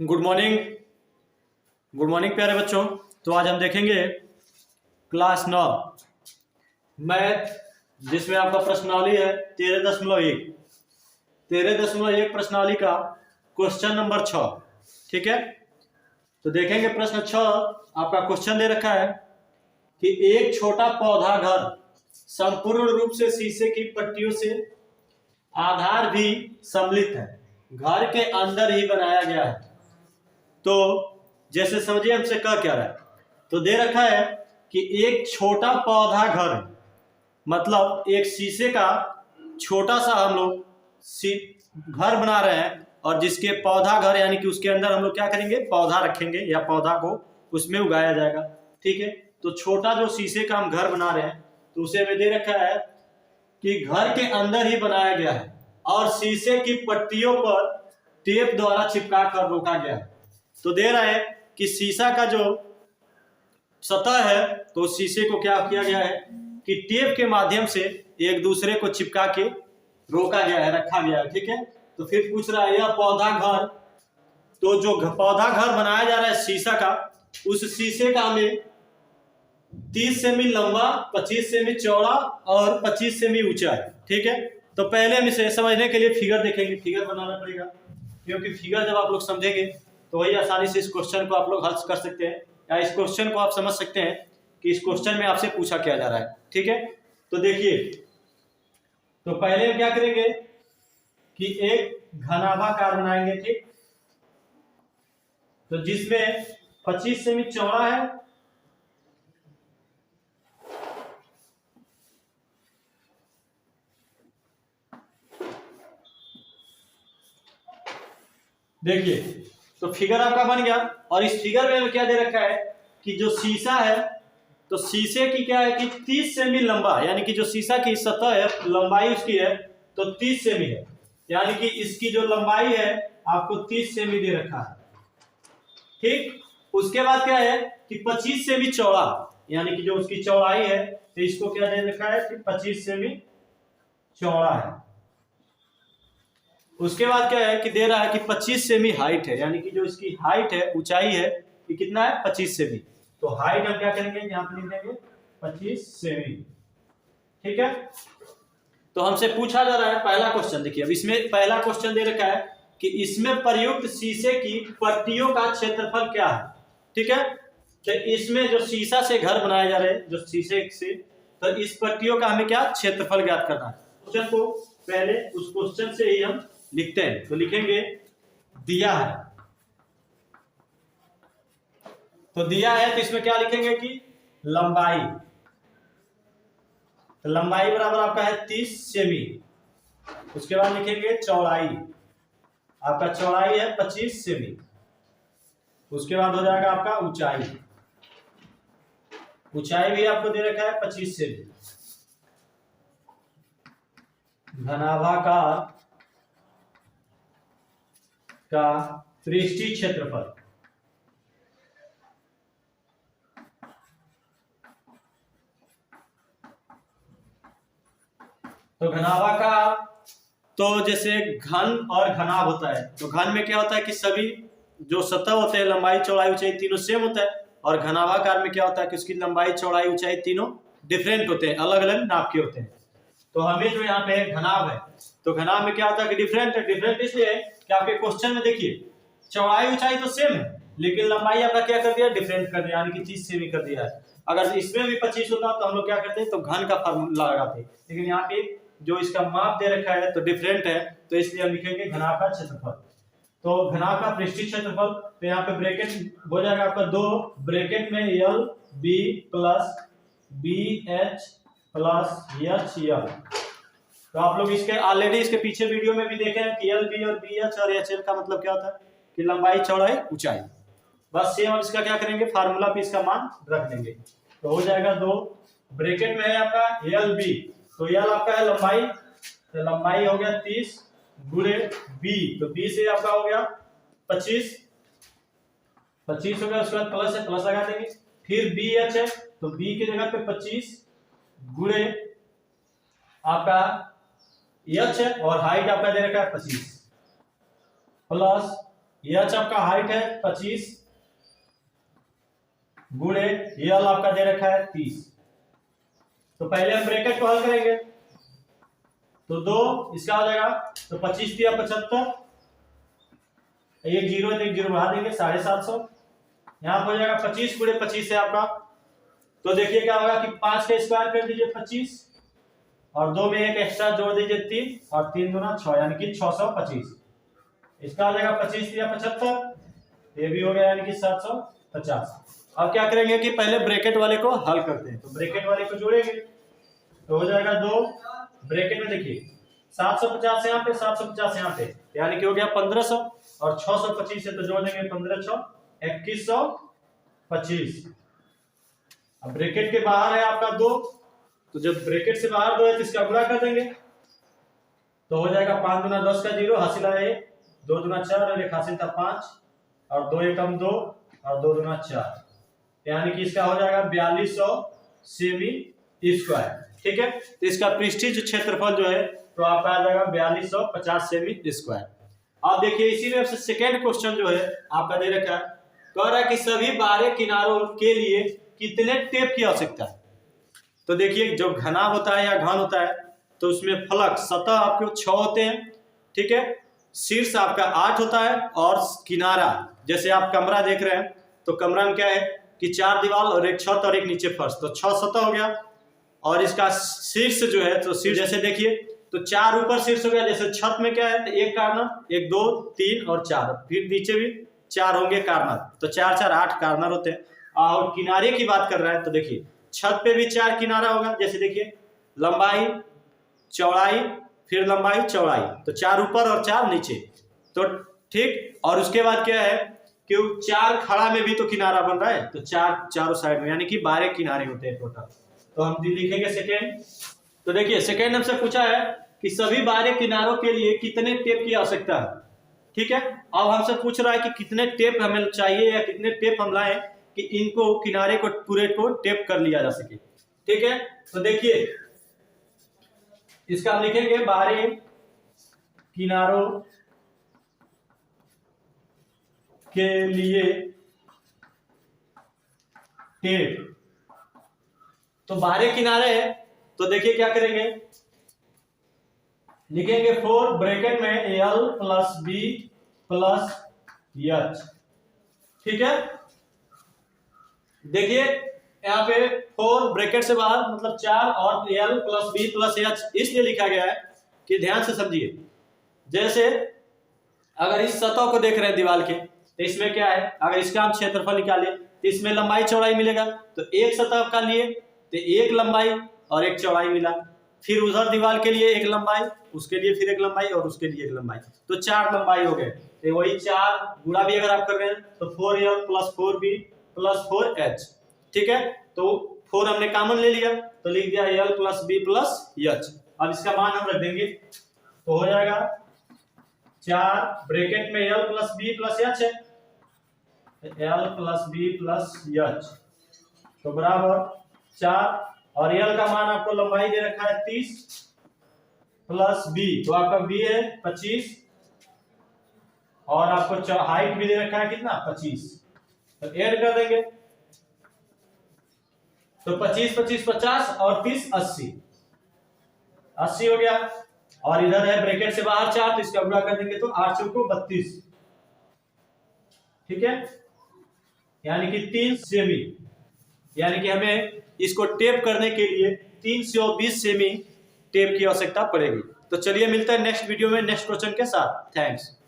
Good morning. Good morning प्यारे बच्चों। तो आज हम देखेंगे क्लास 9 मैथ, जिसमें आपका प्रश्नावली है 13.1 प्रश्नावली का क्वेश्चन नंबर 6। ठीक है, तो देखेंगे प्रश्न 6। आपका क्वेश्चन दे रखा है कि एक छोटा पौधा घर संपूर्ण रूप से शीशे की पट्टियों से आधार भी सम्मिलित है, घर के अंदर ही बनाया गया है। तो जैसे समझिए हमसे कह क्या रहा है, तो दे रखा है कि एक छोटा पौधा घर, मतलब एक शीशे का छोटा सा हम लोग घर बना रहे हैं, और जिसके पौधा घर यानी कि उसके अंदर हम लोग क्या करेंगे, पौधा रखेंगे या पौधा को उसमें उगाया जाएगा। ठीक है, तो छोटा जो शीशे का हम घर बना रहे हैं, तो उसे में दे रखा है कि घर के अंदर ही बनाया गया है और शीशे की पट्टियों पर टेप द्वारा चिपका कर रोका गया है। तो दे रहा है कि शीशा का जो सतह है, तो शीशे को क्या किया गया है कि टेप के माध्यम से एक दूसरे को चिपका के रोका गया है, रखा गया है। ठीक है, तो फिर पूछ रहा है यह पौधा घर, तो जो पौधा घर बनाया जा रहा है शीशा का, उस शीशे का हमें 30 सेमी लंबा, 25 सेमी चौड़ा और 25 सेमी ऊंचा है। ठीक है, तो पहले हम इसे समझने के लिए फिगर देखेंगे, फिगर बनाना पड़ेगा, क्योंकि फिगर जब आप लोग समझेंगे तो वही आसानी से इस क्वेश्चन को आप लोग हल कर सकते हैं, या इस क्वेश्चन को आप समझ सकते हैं कि इस क्वेश्चन में आपसे पूछा क्या जा रहा है। ठीक है, तो देखिए, तो पहले हम क्या करेंगे कि एक घनाभाकार बनाएंगे। ठीक, तो जिसमें 25 सेमी चौड़ा है, देखिए तो फिगर आपका बन गया। और इस फिगर में क्या दे रखा है कि जो शीशा है, तो शीशे की क्या है कि 30 सेमी लंबा, यानी कि जो शीशा की सतह है लंबाई उसकी है तो 30 सेमी है, यानी कि इसकी जो लंबाई है आपको 30 सेमी दे रखा है। ठीक, उसके बाद क्या है कि 25 सेमी चौड़ा, यानी कि जो उसकी चौड़ाई है, तो इसको क्या दे रखा है कि 25 सेमी चौड़ा है। उसके बाद क्या है कि दे रहा है कि 25 सेमी हाइट है, यानी कि जो इसकी हाइट है, ऊंचाई है, कि कितना है 25 सेमी। तो हाइट हम क्या करेंगे, यहां पर लिख देंगे 25 सेमी। ठीक है, तो हमसे पूछा जा रहा है पहला क्वेश्चन। देखिए, अब इसमें पहला क्वेश्चन दे रखा है कि इसमें प्रयुक्त शीशे की पट्टियों का क्षेत्रफल क्या है। ठीक है, तो इसमें जो शीशा से घर बनाए जा रहे हैं, जो शीशे से, तो इस पट्टियों का हमें क्या क्षेत्रफल ज्ञात करना है। क्वेश्चन को पहले उस क्वेश्चन से ही हम लिखते हैं, तो लिखेंगे दिया है, तो दिया है, तो इसमें क्या लिखेंगे कि लंबाई, तो लंबाई बराबर आपका है 30 सेमी। उसके बाद लिखेंगे चौड़ाई, आपका चौड़ाई है 25 सेमी। उसके बाद हो जाएगा आपका ऊंचाई, ऊंचाई भी आपको दे रखा है 25 सेमी। घनाभाकार का पृष्ठीय क्षेत्रफल, तो घनाभाकार, तो जैसे घन और घनाभ होता है, तो घन में क्या होता है कि सभी जो सतह होते हैं लंबाई चौड़ाई ऊंचाई तीनों सेम होता है, और घनाभाकार में क्या होता है कि उसकी लंबाई चौड़ाई ऊंचाई तीनों डिफरेंट होते हैं, अलग अलग नाप के होते हैं। तो हमें जो यहाँ पे घनाभ है, तो घनाभ में क्या होता है कि डिफरेंट है। डिफरेंट इसलिए कि आपके क्वेश्चन में देखिए चौड़ाई ऊंचाई तो सेम है, लेकिन लंबाई आपका क्या कर दिया, डिफरेंट कर दिया, यानी कि 30 सेमी कर दिया है। अगर इसमें भी 25 होता तो हम लोग क्या करते, तो घन का फार्मूला लगाते, लेकिन यहाँ पे जो इसका माप दे रखा है तो डिफरेंट है, तो इसलिए हम लिखेंगे घनाभ का क्षेत्रफल। तो घनाभ का पृष्ठीय क्षेत्रफल, तो यहाँ पे ब्रैकेट हो जाएगा आपका 2 ब्रैकेट में l b plus b h plus h l. तो आप लोग इसके ऑलरेडी इसके पीछे वीडियो में भी देखे हैं कि एल बी और बी एच और एच एल का मतलब क्या होता है कि लंबाई चौड़ाई ऊंचाई। बस सेम, इसका क्या करेंगे, फार्मूला पे इसका मान रख देंगे, तो हो जाएगा 2 ब्रैकेट में है आपका एल बी, तो एल आपका है लंबाई, तो लंबाई हो गया 30 गुणे बी, तो बी से आपका हो गया 25 हो गया। उसके बाद प्लस है, प्लस लगा देंगे, फिर बी एच है, तो बी की जगह पे 25 गुणे आपका एच है, और हाइट आपका दे रखा है 25 प्लस एच आपका हाइट है 25 गुणे यल आपका दे रखा है 30। तो पहले हम ब्रैकेट को हल करेंगे, तो 2 इसका हो जाएगा, तो 25 दिया 75, एक जीरो तो एक जीरो बढ़ा देंगे 750, यहाँ हो जाएगा 25 गुणे 25 है आपका। तो देखिए क्या होगा कि 5 का स्क्वायर कर दीजिए 25 और 2 में एक एक्स्ट्रा जोड़ दीजिए 3 और 3 दूना 6 यानी कि 625। इसका आ जाएगा 25 या 75, ये भी हो गया यानी कि 750। अब क्या करेंगे कि पहले ब्रैकेट वाले को हल करते हैं, तो ब्रैकेट वाले को जोड़ेंगे तो हो जाएगा 2 ब्रैकेट में देखिए 750 यहाँ पे 750 यहाँ पे यानी कि हो गया 1500 और 625 से तो जोड़ देंगे 15 6 2125। अब ब्रैकेट के बाहर है आपका 2, तो जब ब्रैकेट से बाहर 2 है तो इसका गुणा कर देंगे तो हो जाएगा 5 दूना 10 का 0 हासिल है 1, 2 दूना 4 और एक हासिल था 5 और 2 एकम 2 और 2 दूना 4 यानी कि इसका हो जाएगा 4200 सेमी स्क्वायर। ठीक है, तो इसका पृष्ठीय क्षेत्रफल जो है तो आपका आ जाएगा 4250 सेमी स्क्वायर। अब देखिए इसी में से सेकेंड क्वेश्चन जो है आपका दे रखा है, कह रहा है कि सभी बाहरी किनारों के लिए कितने टेप की आवश्यकता है। तो देखिए जो घना होता है या घन होता है तो उसमें फलक सतह आपके 6 होते हैं, ठीक है, शीर्ष आपका 8 होता है और किनारा जैसे आप कमरा देख रहे हैं तो कमरा में क्या है कि 4 दीवार और एक छत और एक नीचे फर्श, तो 6 सतह हो गया। और इसका शीर्ष जो है तो शीर्ष जैसे देखिए तो 4 ऊपर शीर्ष हो गया, जैसे छत में क्या है तो एक कार्नर 1 2 3 और 4, फिर नीचे भी 4 होंगे कार्नर, तो 4 4 8 कार्नर होते हैं। और किनारे की बात कर रहा है तो देखिए छत पे भी 4 किनारा होगा, जैसे देखिए लंबाई चौड़ाई फिर लंबाई चौड़ाई, तो 4 ऊपर और 4 नीचे, तो ठीक। और उसके बाद क्या है कि 4 खड़ा में भी तो किनारा बन रहा है, तो 4 चारों साइड में यानी कि 12 किनारे होते हैं टोटल। तो हम लिखेंगे सेकेंड, तो देखिए सेकेंड हमसे पूछा है कि सभी 12 किनारों के लिए कितने टेप की आवश्यकता है। ठीक है, अब हमसे पूछ रहा है कि कितने टेप हमें चाहिए या कितने टेप हम लाएं कि इनको किनारे को पूरे को टेप कर लिया जा सके। ठीक है, तो देखिए इसका हम लिखेंगे 12 किनारों के लिए टेप, तो 12 किनारे है तो देखिए क्या करेंगे, लिखेंगे 4 ब्रैकेट में L plus B plus H। ठीक है, देखिए यहाँ पे 4 ब्रैकेट से बाहर मतलब 4 और L plus B plus H इसलिए लिखा गया है कि ध्यान से समझिए, जैसे अगर इस सतह को देख रहे हैं दीवार के तो इसमें क्या है, अगर इसका हम क्षेत्रफल निकाले तो इसमें लंबाई चौड़ाई मिलेगा, तो एक सतह का लिए तो एक लंबाई और एक चौड़ाई मिला, फिर उधर दीवार के लिए एक लंबाई, उसके लिए फिर एक लंबाई और उसके लिए एक लंबाई, तो 4 लंबाई हो गए। तो वही 4 गुणा भी अगर आप कर रहे हैं तो 4L plus 4B plus 4H। ठीक है, तो 4 हमने कॉमन ले लिया तो लिख दिया L plus B plus H। अब इसका मान हम रख देंगे तो हो जाएगा 4 ब्रैकेट में L plus B plus H है, L plus B plus H तो बराबर 4 और L का मान आपको लंबाई दे रखा है 30 प्लस B, तो आपका B है 25 और आपको हाइट भी दे रखा है कितना 25, तो ऐड कर देंगे तो 25 25 50 और 30 80 हो गया। और इधर है ब्रैकेट से बाहर 4 तो इसका गुणा कर देंगे तो 8 को 32। ठीक है, यानी कि 3 सेमी, यानी कि हमें इसको टेप करने के लिए 320 सेमी टेप की आवश्यकता पड़ेगी। तो चलिए मिलते हैं नेक्स्ट वीडियो में नेक्स्ट क्वेश्चन के साथ। थैंक्स।